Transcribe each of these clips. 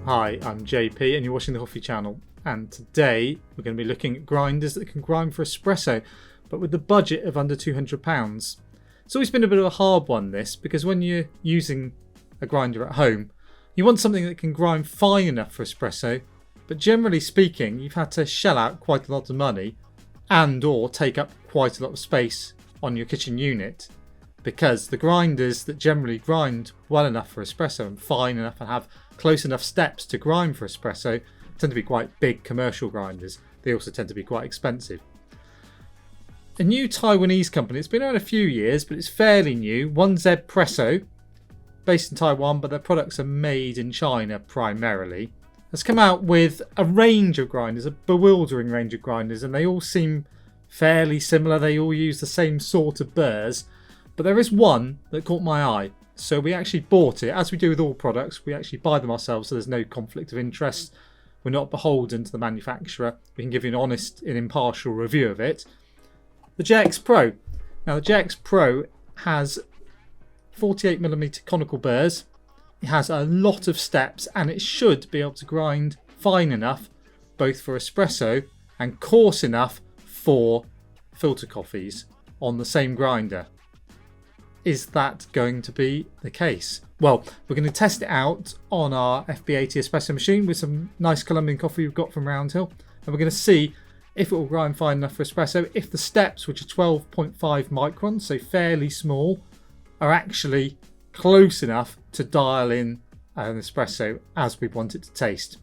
Hi, I'm JP and you're watching the Coffee Channel, and today we're going to be looking at grinders that can grind for espresso but with the budget of under £200. It's always been a bit of a hard one, this, because when you're using a grinder at home you want something that can grind fine enough for espresso, but generally speaking you've had to shell out quite a lot of money and or take up quite a lot of space on your kitchen unit, because the grinders that generally grind well enough for espresso and fine enough and have close enough steps to grind for espresso tend to be quite big commercial grinders. They also tend to be quite expensive. A new Taiwanese company, it's been around a few years but it's fairly new, 1Zpresso, based in Taiwan but their products are made in China primarily, has come out with a range of grinders, a bewildering range of grinders, and they all seem fairly similar. They all use the same sort of burrs, but there is one that caught my eye. So we actually bought it. As we do with all products, we actually buy them ourselves, so there's no conflict of interest. We're not beholden to the manufacturer. We can give you an honest and impartial review of it. The JX Pro. Now the JX Pro has 48mm conical burrs. It has a lot of steps and it should be able to grind fine enough both for espresso and coarse enough for filter coffees on the same grinder. Is that going to be the case? Well, we're going to test it out on our FB80 espresso machine with some nice Colombian coffee we've got from Round Hill, and we're going to see if it will grind fine enough for espresso, if the steps, which are 12.5 microns, so fairly small, are actually close enough to dial in an espresso as we want it to taste.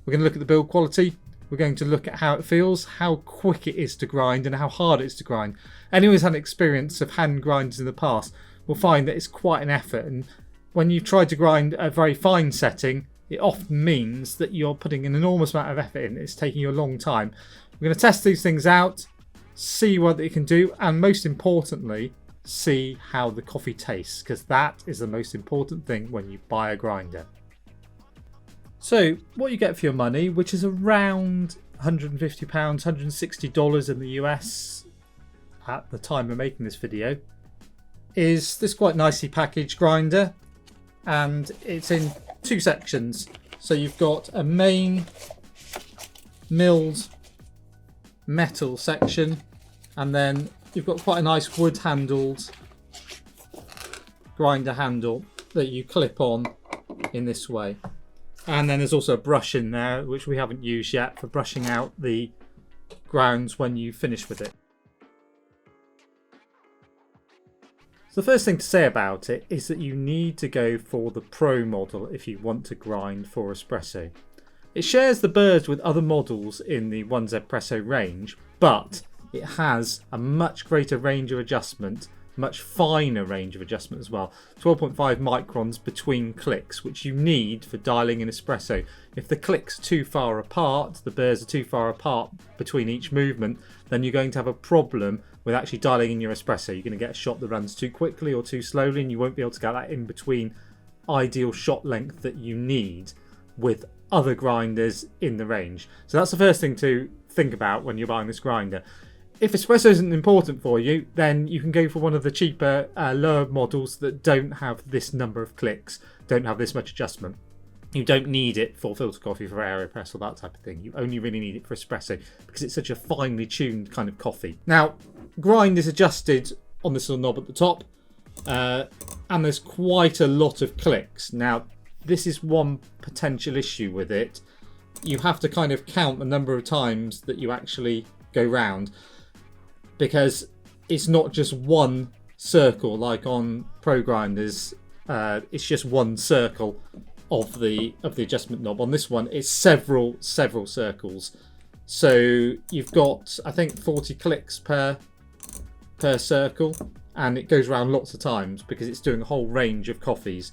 We're going to look at the build quality. We're going to look at how it feels, how quick it is to grind and how hard it is to grind. Anyone who's had an experience of hand grinders in the past will find that it's quite an effort, and when you try to grind a very fine setting it often means that you're putting an enormous amount of effort in. It's taking you a long time. We're going to test these things out, see what it can do, and most importantly see how the coffee tastes, because that is the most important thing when you buy a grinder. So what you get for your money, which is around £150, $160 in the US at the time of making this video, is this quite nicely packaged grinder, and it's in two sections. So you've got a main milled metal section, and then you've got quite a nice wood handled grinder handle that you clip on in this way. And then there's also a brush in there, which we haven't used yet, for brushing out the grounds when you finish with it. So the first thing to say about it is that you need to go for the Pro model if you want to grind for espresso. It shares the burrs with other models in the 1Zpresso range, but it has a much greater range of adjustment, much finer range of adjustment as well. 12.5 microns between clicks, which you need for dialing in espresso. If the clicks are too far apart, the burrs are too far apart between each movement, then you're going to have a problem with actually dialing in your espresso. You're going to get a shot that runs too quickly or too slowly, and you won't be able to get that in between ideal shot length that you need with other grinders in the range. So that's the first thing to think about when you're buying this grinder. If espresso isn't important for you, then you can go for one of the cheaper, lower models that don't have this number of clicks, don't have this much adjustment. You don't need it for filter coffee, for AeroPress or that type of thing. You only really need it for espresso because it's such a finely tuned kind of coffee. Now, grind is adjusted on this little knob at the top, and there's quite a lot of clicks. Now, this is one potential issue with it. You have to kind of count the number of times that you actually go round, because it's not just one circle like on Pro grinders. It's just one circle of the adjustment knob. On this one it's several circles, so you've got, I think, 40 clicks per circle, and it goes around lots of times because it's doing a whole range of coffees.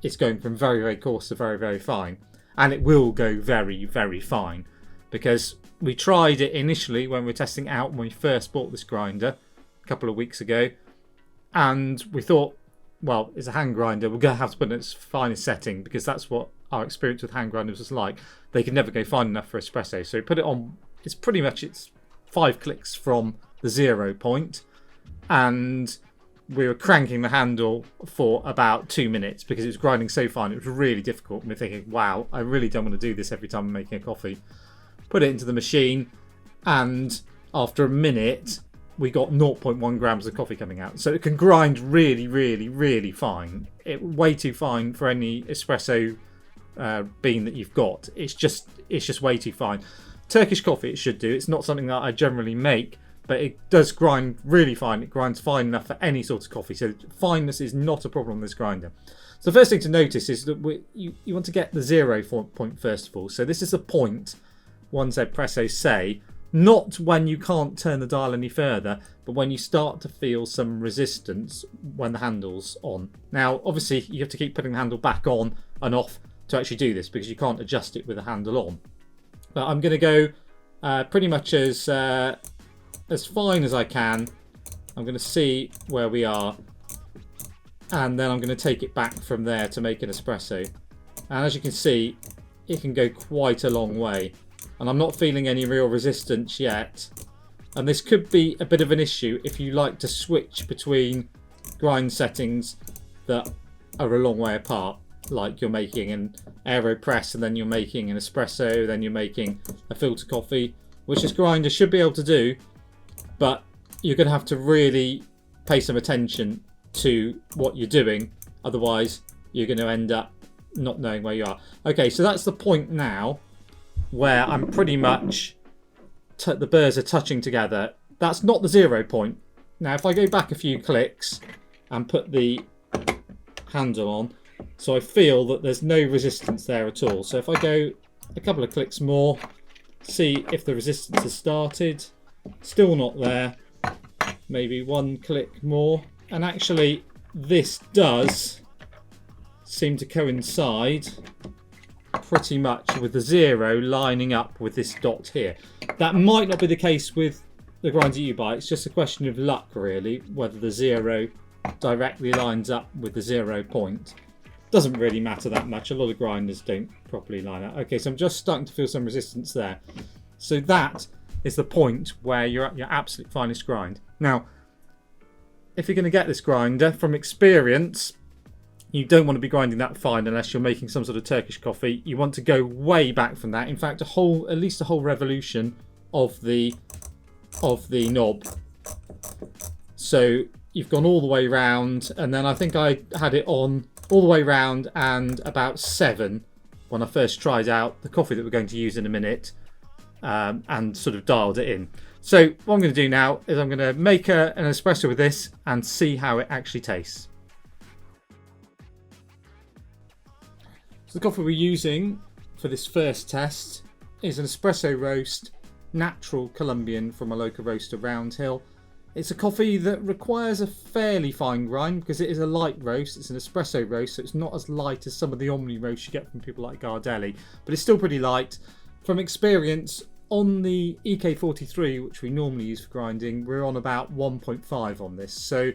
It's going from very, very coarse to very, very fine, and it will go very, very fine, because we tried it initially when we were testing it out when we first bought this grinder a couple of weeks ago, and we thought, well, it's a hand grinder, we're going to have to put it in its finest setting, because that's what our experience with hand grinders was like. They could never go fine enough for espresso. So we put it on, it's 5 clicks from the 0 point, and we were cranking the handle for about 2 minutes because it was grinding so fine. It was really difficult. And we're thinking, wow, I really don't want to do this every time I'm making a coffee. Put it into the machine, and after a minute, we got 0.1 grams of coffee coming out. So it can grind really, really, really fine. Way too fine for any espresso bean that you've got. It's just way too fine. Turkish coffee it should do. It's not something that I generally make, but it does grind really fine. It grinds fine enough for any sort of coffee. So fineness is not a problem on this grinder. So the first thing to notice is that you want to get the 0 point first of all. So this is the point 1Zpresso say, not when you can't turn the dial any further, but when you start to feel some resistance when the handle's on. Now, obviously, you have to keep putting the handle back on and off to actually do this because you can't adjust it with the handle on. But I'm going to go pretty much as fine as I can. I'm going to see where we are, and then I'm going to take it back from there to make an espresso. And as you can see, it can go quite a long way. And I'm not feeling any real resistance yet. And this could be a bit of an issue if you like to switch between grind settings that are a long way apart. Like you're making an AeroPress and then you're making an espresso, then you're making a filter coffee, which this grinder should be able to do. But you're going to have to really pay some attention to what you're doing. Otherwise, you're going to end up not knowing where you are. Okay, so that's the point now where I'm pretty much the burrs are touching together. That's not the 0 point. Now if I go back a few clicks and put the handle on, so I feel that there's no resistance there at all. So if I go a couple of clicks more, see if the resistance has started. Still not there. Maybe one click more, and actually this does seem to coincide pretty much with the 0 lining up with this dot here. That might not be the case with the grinder you buy. It's just a question of luck really, whether the 0 directly lines up with the 0 point. Doesn't really matter that much. A lot of grinders don't properly line up. Okay, so I'm just starting to feel some resistance there. So that is the point where you're at your absolute finest grind. Now, if you're going to get this grinder, from experience, you don't want to be grinding that fine unless you're making some sort of Turkish coffee. You want to go way back from that. In fact, at least a whole revolution of the knob. So you've gone all the way round, and then I think I had it on all the way round and about 7 when I first tried out the coffee that we're going to use in a minute, and sort of dialed it in. So what I'm going to do now is I'm going to make an espresso with this and see how it actually tastes. So the coffee we're using for this first test is an espresso roast, natural Colombian from a local roaster, Roundhill. It's a coffee that requires a fairly fine grind because it is a light roast. It's an espresso roast, so it's not as light as some of the Omni roasts you get from people like Gardelli, but it's still pretty light. From experience, on the EK43, which we normally use for grinding, we're on about 1.5 on this. So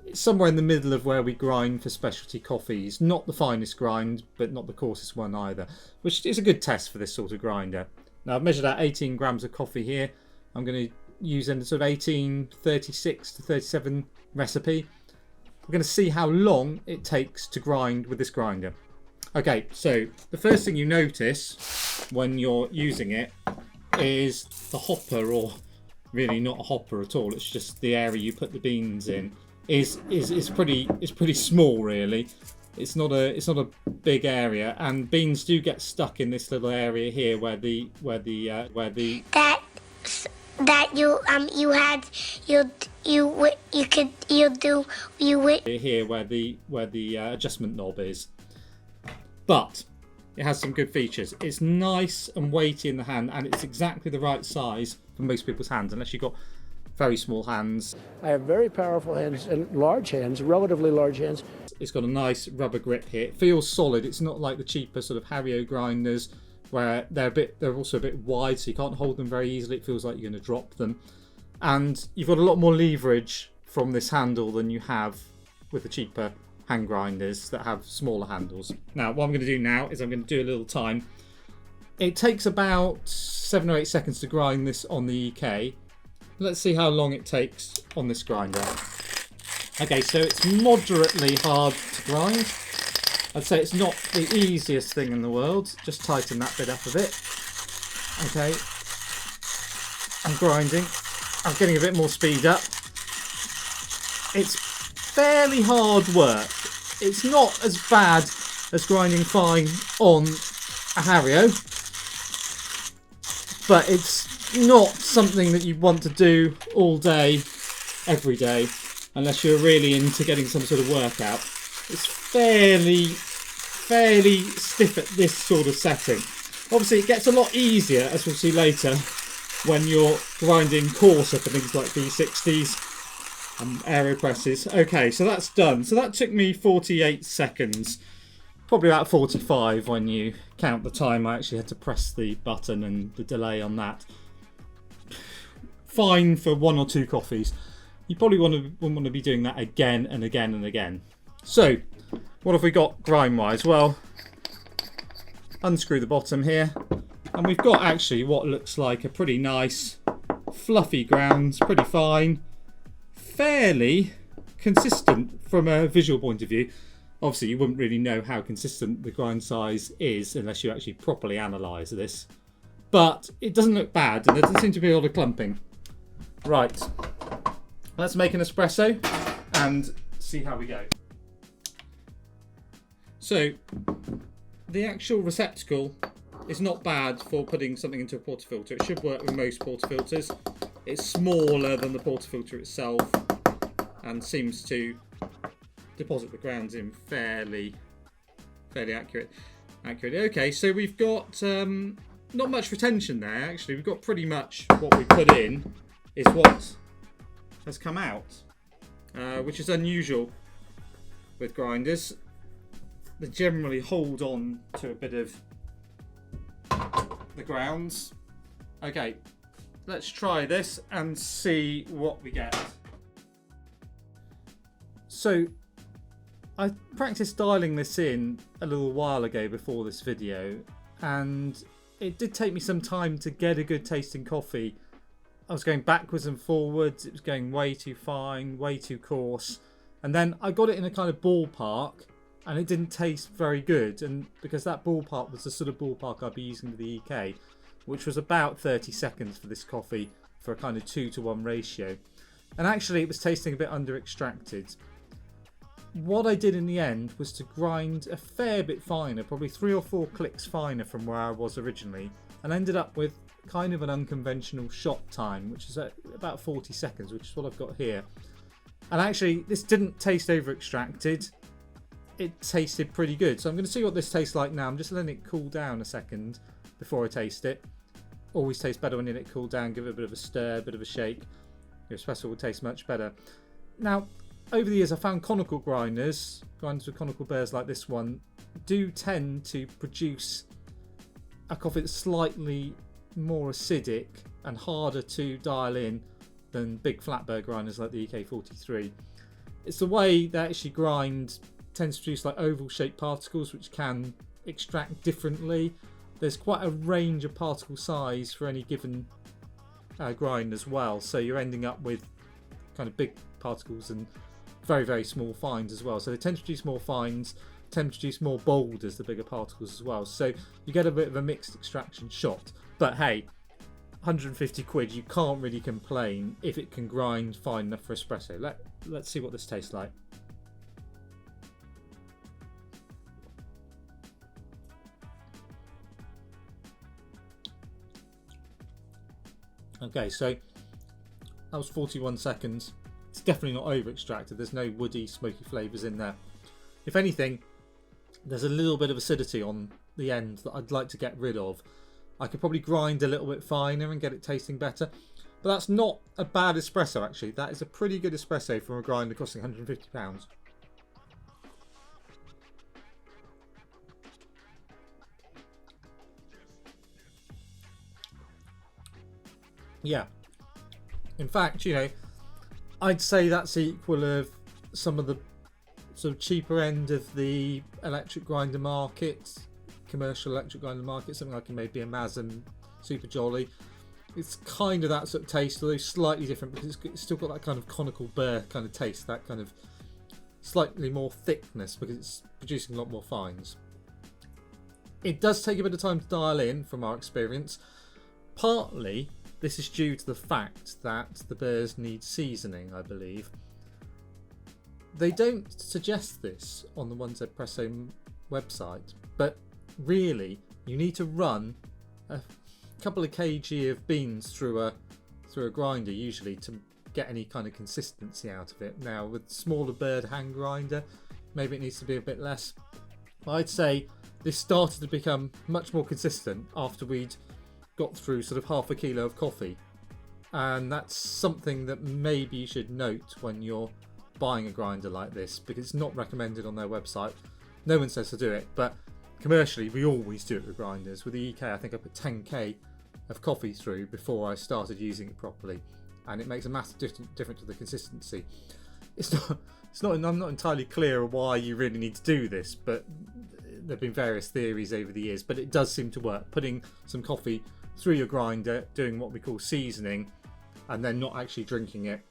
it's somewhere in the middle of where we grind for specialty coffees. Not the finest grind, but not the coarsest one either, which is a good test for this sort of grinder. Now I've measured out 18 grams of coffee here. I'm going to use a sort of 1836 to 37 recipe. We're going to see how long it takes to grind with this grinder. Okay, so the first thing you notice when you're using it is the hopper, or really not a hopper at all, it's just the area you put the beans in, is pretty small really. It's not a big area, and beans do get stuck in this little area here where the adjustment knob is. But it has some good features. It's nice and weighty in the hand, and it's exactly the right size for most people's hands, unless you've got very small hands. I have very powerful hands and large hands, relatively large hands. It's got a nice rubber grip here. It feels solid. It's not like the cheaper sort of Hario grinders where they're also a bit wide, so you can't hold them very easily. It feels like you're going to drop them. And you've got a lot more leverage from this handle than you have with the cheaper hand grinders that have smaller handles. Now what I'm going to do now is I'm going to do a little time. It takes about 7 or 8 seconds to grind this on the EK. Let's see how long it takes on this grinder. Okay, so it's moderately hard to grind. I'd say it's not the easiest thing in the world. Just tighten that bit up a bit. Okay. I'm grinding. I'm getting a bit more speed up. It's fairly hard work. It's not as bad as grinding fine on a Hario, but it's not something that you want to do all day, every day, unless you're really into getting some sort of workout. It's fairly stiff at this sort of setting. Obviously, it gets a lot easier, as we'll see later, when you're grinding coarser for things like V60s and AeroPresses. Okay, so that's done. So that took me 48 seconds. Probably about 45 when you count the time I actually had to press the button and the delay on that. Fine for 1 or 2 coffees. You probably wouldn't want to be doing that again and again and again. So, what have we got grind-wise? Well, unscrew the bottom here. And we've got actually what looks like a pretty nice, fluffy ground. Pretty fine. Fairly consistent from a visual point of view. Obviously, you wouldn't really know how consistent the grind size is unless you actually properly analyse this. But it doesn't look bad, and there doesn't seem to be a lot of clumping. Right, let's make an espresso and see how we go. So, the actual receptacle is not bad for putting something into a portafilter. It should work with most portafilters. It's smaller than the portafilter itself and seems to deposit the grounds in fairly accurate. Okay, so we've got not much retention there. Actually, we've got pretty much what we put in is what has come out, which is unusual with grinders. They generally hold on to a bit of the grounds. Okay, let's try this and see what we get. So, I practiced dialing this in a little while ago before this video, and it did take me some time to get a good tasting coffee. I was going backwards and forwards, it was going way too fine, way too coarse, and then I got it in a kind of ballpark, and it didn't taste very good, and because that ballpark was the sort of ballpark I'd be using with the EK, which was about 30 seconds for this coffee for a kind of 2-to-1 ratio. And actually it was tasting a bit under extracted. What I did in the end was to grind a fair bit finer, probably 3 or 4 clicks finer from where I was originally, and ended up with kind of an unconventional shot time, which is at about 40 seconds, which is what I've got here. And actually, this didn't taste over extracted. It tasted pretty good. So I'm going to see what this tastes like now. I'm just letting it cool down a second before I taste it. Always tastes better when you let it cool down, give it a bit of a stir, a bit of a shake. Your espresso will taste much better. Now, over the years, I found conical grinders with conical burrs like this one, do tend to produce a coffee that's slightly more acidic and harder to dial in than big flat burr grinders like the EK43. It's the way they actually grind tends to produce like oval shaped particles which can extract differently. There's quite a range of particle size for any given grind as well, so you're ending up with kind of big particles and very, very small fines as well. So they tend to produce more fines, tend to produce more boulders, the bigger particles as well. So you get a bit of a mixed extraction shot. But hey, 150 quid, you can't really complain if it can grind fine enough for espresso. Let's see what this tastes like. Okay, so that was 41 seconds. It's definitely not over extracted. There's no woody, smoky flavours in there. If anything, there's a little bit of acidity on the end that I'd like to get rid of. I could probably grind a little bit finer and get it tasting better. But that's not a bad espresso actually. That is a pretty good espresso from a grinder costing £150. Yeah. In fact, you know, I'd say that's equal of some of the sort of cheaper end of the electric grinder market, commercial electric grinder market, something like maybe a Mazam Super Jolly. It's kind of that sort of taste, although slightly different because it's still got that kind of conical burr kind of taste, that kind of slightly more thickness because it's producing a lot more fines. It does take a bit of time to dial in from our experience. Partly this is due to the fact that the burrs need seasoning, I believe. They don't suggest this on the 1Zpresso website, but really you need to run a couple of kg of beans through a grinder usually to get any kind of consistency out of it. Now with smaller bird hand grinder, maybe it needs to be a bit less. I'd say this started to become much more consistent after we'd got through sort of half a kilo of coffee, and that's something that maybe you should note when you're buying a grinder like this, because it's not recommended on their website. No one says to do it, but commercially we always do it with grinders. With the EK, I think I put 10k of coffee through before I started using it properly, and it makes a massive difference to the consistency. I'm not entirely clear why you really need to do this, but there have been various theories over the years, but it does seem to work. Putting some coffee through your grinder, doing what we call seasoning, and then not actually drinking it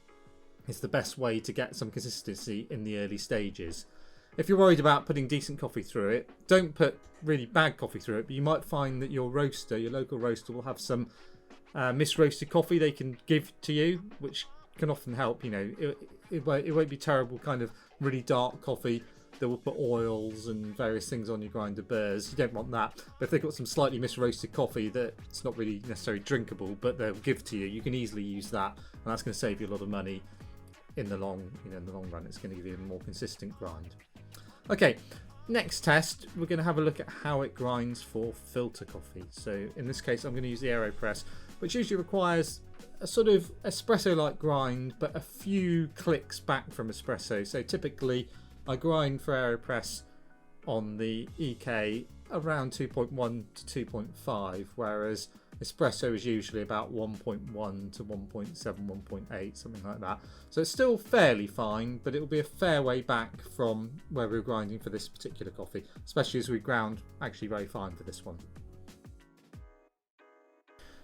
is the best way to get some consistency in the early stages. If you're worried about putting decent coffee through it, don't put really bad coffee through it, but you might find that your roaster, your local roaster, will have some misroasted coffee they can give to you, which can often help. You know, it won't be terrible kind of really dark coffee that will put oils and various things on your grinder burrs. You don't want that. But if they've got some slightly misroasted coffee that's not really necessarily drinkable, but they'll give to you, you can easily use that, and that's going to save you a lot of money in the long run. It's going to give you a more consistent grind. Okay, next test, we're going to have a look at how it grinds for filter coffee. So in this case, I'm going to use the AeroPress, which usually requires a sort of espresso-like grind, but a few clicks back from espresso. So typically, I grind for AeroPress on the EK around 2.1 to 2.5, whereas espresso is usually about 1.1 to 1.7, 1.8, something like that. So it's still fairly fine, but it will be a fair way back from where we were grinding for this particular coffee, especially as we ground actually very fine for this one.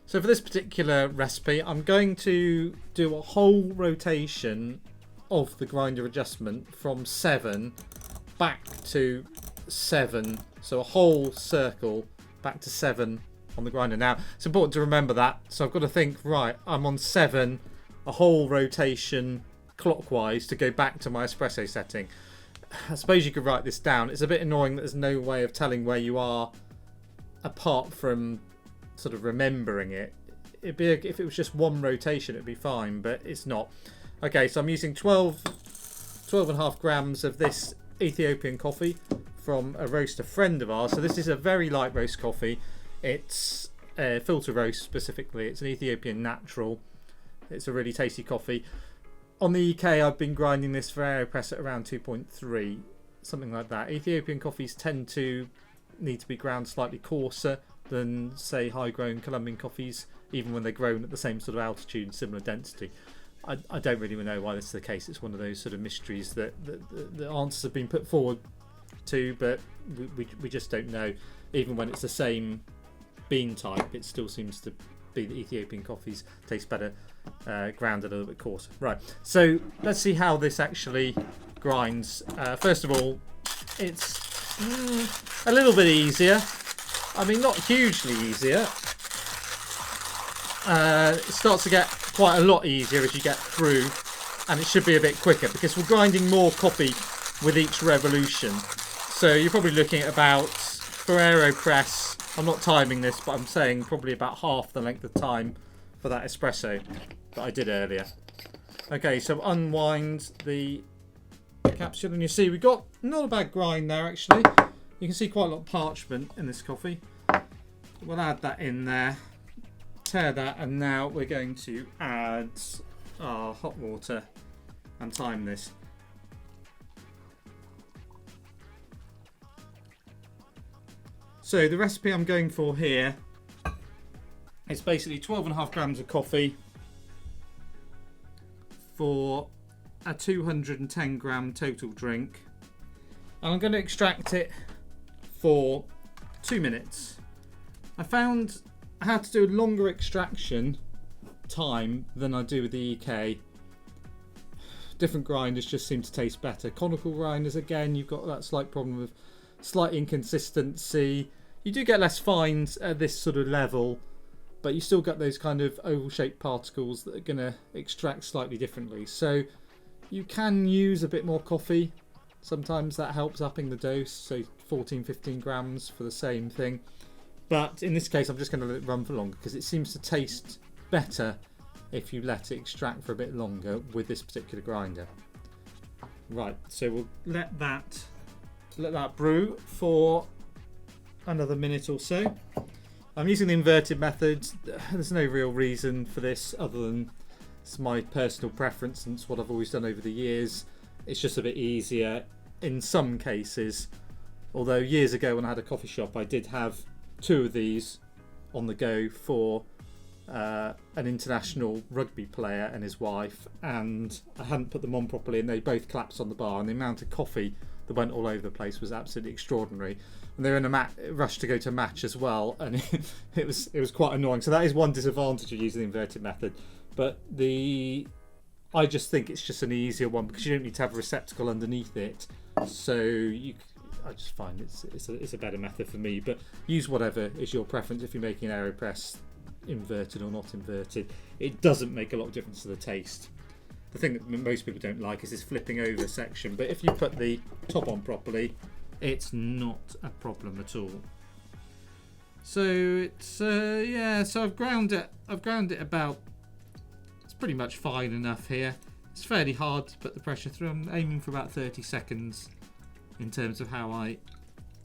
So for this particular recipe, I'm going to do a whole rotation of the grinder adjustment from 7 back to 7. So a whole circle back to 7 on the grinder. Now, it's important to remember that. So I've got to think, right, I'm on 7, a whole rotation clockwise to go back to my espresso setting. I suppose you could write this down. It's a bit annoying that there's no way of telling where you are apart from sort of remembering it. It'd be if it was just one rotation, it'd be fine, but it's not. Okay, so I'm using 12.5 grams of this Ethiopian coffee from a roaster friend of ours. So this is a very light roast coffee. It's a filter roast specifically. It's an Ethiopian natural. It's a really tasty coffee. On the EK, I've been grinding this for AeroPress at around 2.3, something like that. Ethiopian coffees tend to need to be ground slightly coarser than, say, high-grown Colombian coffees, even when they're grown at the same sort of altitude and similar density. I don't really know why this is the case. It's one of those sort of mysteries that the answers have been put forward to, but we just don't know. Even when it's the same bean type, it still seems to be that Ethiopian coffees taste better ground a little bit coarser. Right, so let's see how this actually grinds. First of all, it's a little bit easier. I mean, not hugely easier. It starts to get quite a lot easier as you get through, and it should be a bit quicker because we're grinding more coffee with each revolution. So you're probably looking at about, for AeroPress, I'm not timing this, but I'm saying probably about half the length of time for that espresso that I did earlier. Okay, so unwind the capsule, and you see we've got not a bad grind there actually. You can see quite a lot of parchment in this coffee. We'll add that in there, tear that, and now we're going to add our hot water and time this. So the recipe I'm going for here is basically 12.5 grams of coffee for a 210 gram total drink, and I'm going to extract it for 2 minutes. I found I had to do a longer extraction time than I do with the EK. Different grinders just seem to taste better. Conical grinders, again, you've got that slight problem of slight inconsistency. You do get less fines at this sort of level, but you still got those kind of oval shaped particles that are going to extract slightly differently. So you can use a bit more coffee. Sometimes that helps upping the dose, so 14-15 grams for the same thing. But in this case, I'm just going to let it run for longer because it seems to taste better if you let it extract for a bit longer with this particular grinder. Right, so we'll let that brew for another minute or so. I'm using the inverted method. There's no real reason for this other than it's my personal preference and it's what I've always done over the years. It's just a bit easier in some cases. Although years ago when I had a coffee shop, I did have 2 of these on the go for an international rugby player and his wife, and I hadn't put them on properly and they both collapsed on the bar, and the amount of coffee that went all over the place was absolutely extraordinary. And they were in a rush to go to a match as well, and it was quite annoying. So that is one disadvantage of using the inverted method. But I just think it's just an easier one because you don't need to have a receptacle underneath it. So I just find it's a better method for me. But use whatever is your preference. If you're making an AeroPress, inverted or not inverted, it doesn't make a lot of difference to the taste. The thing that most people don't like is this flipping over section, but if you put the top on properly, it's not a problem at all. So it's so I've ground it about, it's pretty much fine enough here. It's fairly hard to put the pressure through. I'm aiming for about 30 seconds in terms of how I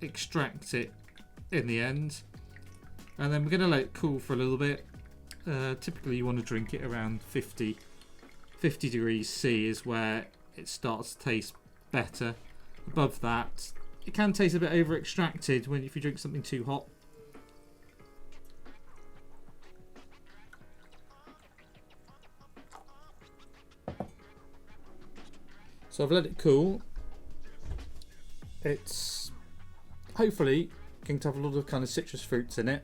extract it in the end. And then we're going to let it cool for a little bit. Typically you want to drink it around 50 degrees C is where it starts to taste better. Above that, it can taste a bit over extracted if you drink something too hot. So I've let it cool. It's hopefully going to have a lot of kind of citrus fruits in it.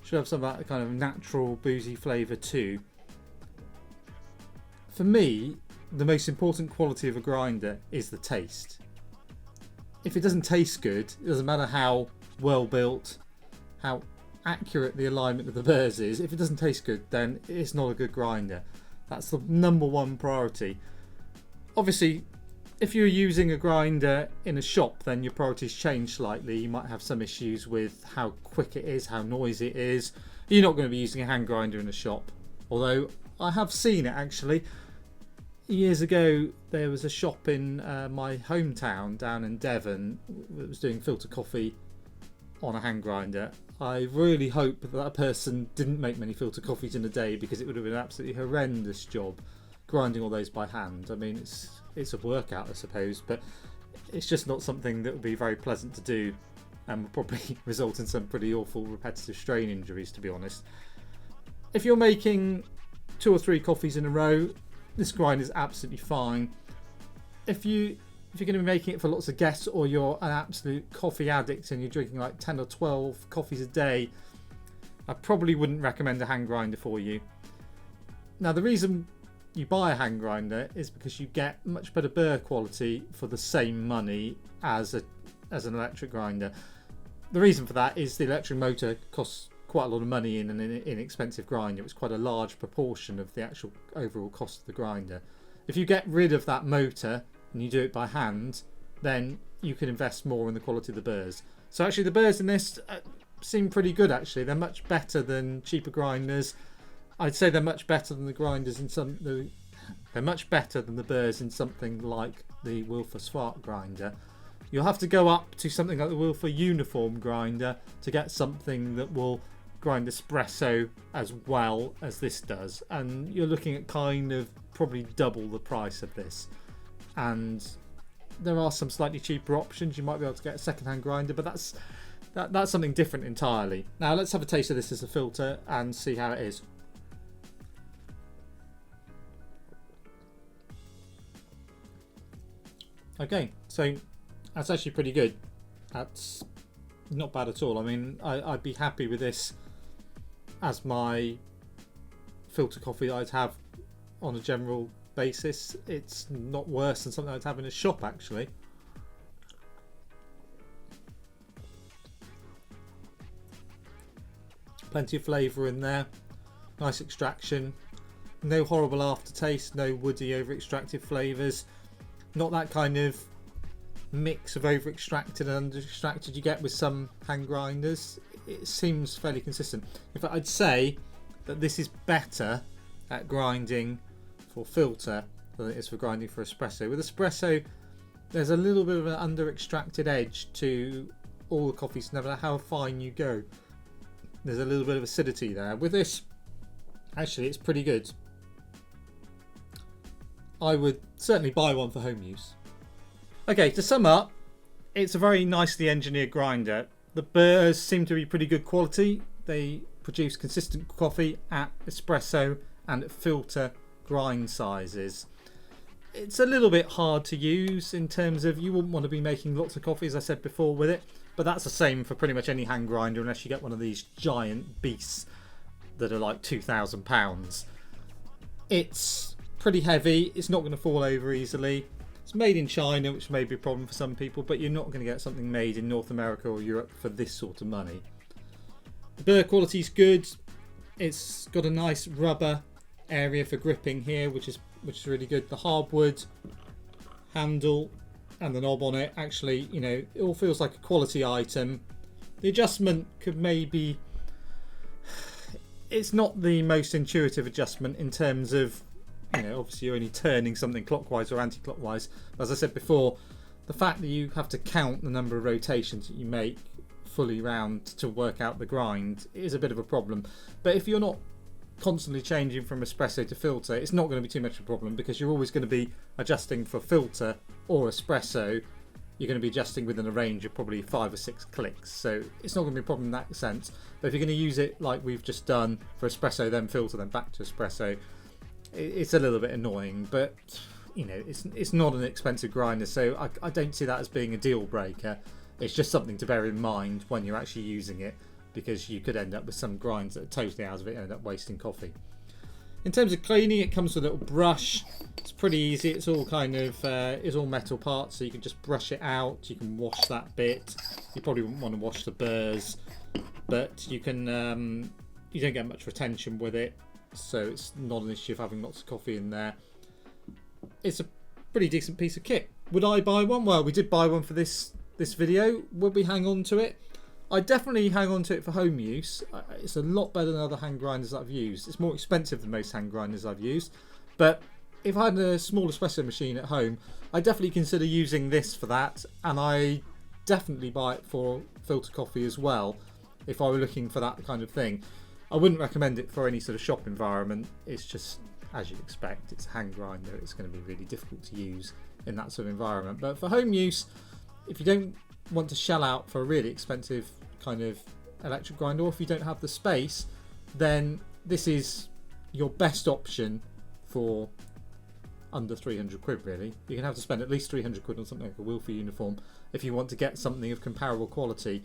Should have some of that kind of natural boozy flavour too. For me, the most important quality of a grinder is the taste. If it doesn't taste good, it doesn't matter how well built, how accurate the alignment of the burrs is. If it doesn't taste good, then it's not a good grinder. That's the number one priority. Obviously, if you're using a grinder in a shop, then your priorities change slightly. You might have some issues with how quick it is, how noisy it is. You're not going to be using a hand grinder in a shop. Although I have seen it actually. Years ago, there was a shop in my hometown down in Devon that was doing filter coffee on a hand grinder. I really hope that person didn't make many filter coffees in a day, because it would have been an absolutely horrendous job grinding all those by hand. I mean, it's a workout, I suppose, but it's just not something that would be very pleasant to do, and would probably result in some pretty awful repetitive strain injuries, to be honest. If you're making 2 or 3 coffees in a row, this grind is absolutely fine. If you're going to be making it for lots of guests, or you're an absolute coffee addict and you're drinking like 10 or 12 coffees a day, I probably wouldn't recommend a hand grinder for you. Now, the reason you buy a hand grinder is because you get much better burr quality for the same money as an electric grinder. The reason for that is the electric motor costs quite a lot of money in an inexpensive grinder. It's quite a large proportion of the actual overall cost of the grinder. If you get rid of that motor and you do it by hand, then you can invest more in the quality of the burrs. So actually the burrs in this seem pretty good actually. They're much better than cheaper grinders. I'd say they're much better than the grinders they're much better than the burrs in something like the Wilfer Spark grinder. You'll have to go up to something like the Wilfer Uniform grinder to get something that will grind espresso as well as this does, and you're looking at kind of probably double the price of this. And there are some slightly cheaper options. You might be able to get a second-hand grinder, but that's something different entirely. Now let's have a taste of this as a filter and see how it is. Okay, so that's actually pretty good. That's not bad at all. I mean, I'd be happy with this as my filter coffee that I'd have on a general basis. It's not worse than something I'd have in a shop, actually. Plenty of flavour in there, nice extraction, no horrible aftertaste, no woody over extracted flavours, not that kind of mix of over extracted and under extracted you get with some hand grinders. It seems fairly consistent. In fact, I'd say that this is better at grinding for filter than it is for grinding for espresso. With espresso, there's a little bit of an under extracted edge to all the coffees, no matter how fine you go. There's a little bit of acidity there. With this, actually, it's pretty good. I would certainly buy one for home use. Okay, to sum up, it's a very nicely engineered grinder. The burrs seem to be pretty good quality. They produce consistent coffee at espresso and filter grind sizes. It's a little bit hard to use in terms of you wouldn't want to be making lots of coffee, as I said before, with it. But that's the same for pretty much any hand grinder, unless you get one of these giant beasts that are like £2,000. It's pretty heavy. It's not going to fall over easily. It's made in China, which may be a problem for some people, but you're not going to get something made in North America or Europe for this sort of money. The burr quality is good. It's got a nice rubber area for gripping here, which is really good. The hardwood handle and the knob on it, actually, you know, it all feels like a quality item. The adjustment could maybe, it's not the most intuitive adjustment in terms of, you know, obviously you're only turning something clockwise or anti-clockwise. But as I said before, the fact that you have to count the number of rotations that you make fully round to work out the grind is a bit of a problem. But if you're not constantly changing from espresso to filter, it's not going to be too much of a problem, because you're always going to be adjusting for filter or espresso. You're going to be adjusting within a range of probably 5 or 6 clicks, so it's not going to be a problem in that sense. But if you're going to use it like we've just done for espresso, then filter, then back to espresso, it's a little bit annoying. But you know, it's not an expensive grinder, so I don't see that as being a deal breaker. It's just something to bear in mind when you're actually using it, because you could end up with some grinds that are totally out of it and end up wasting coffee. In terms of cleaning, it comes with a little brush. It's pretty easy. It's all kind of it's all metal parts, so you can just brush it out. You can wash that bit. You probably wouldn't want to wash the burrs, but you can. You don't get much retention with it, so it's not an issue of having lots of coffee in there. It's a pretty decent piece of kit. Would I buy one? Well, we did buy one for this video. Would we hang on to it? I definitely hang on to it for home use. It's a lot better than other hand grinders that I've used. It's more expensive than most hand grinders I've used. But if I had a small espresso machine at home, I'd definitely consider using this for that. And I definitely buy it for filter coffee as well, if I were looking for that kind of thing. I wouldn't recommend it for any sort of shop environment. It's just, as you'd expect, it's a hand grinder. It's going to be really difficult to use in that sort of environment. But for home use, if you don't want to shell out for a really expensive kind of electric grinder, or if you don't have the space, then this is your best option for under 300 quid really. You're going to have to spend at least 300 quid on something like a Wilfer uniform if you want to get something of comparable quality.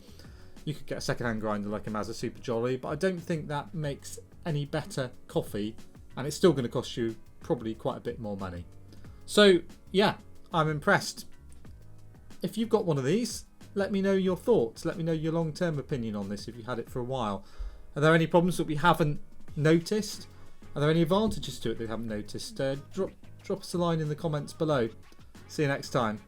You could get a second-hand grinder like a Mazda Super Jolly, but I don't think that makes any better coffee, and it's still going to cost you probably quite a bit more money. So yeah, I'm impressed. If you've got one of these, let me know your thoughts. Let me know your long-term opinion on this if you had it for a while. Are there any problems that we haven't noticed? Are there any advantages to it that we haven't noticed? Drop us a line in the comments below. See you next time.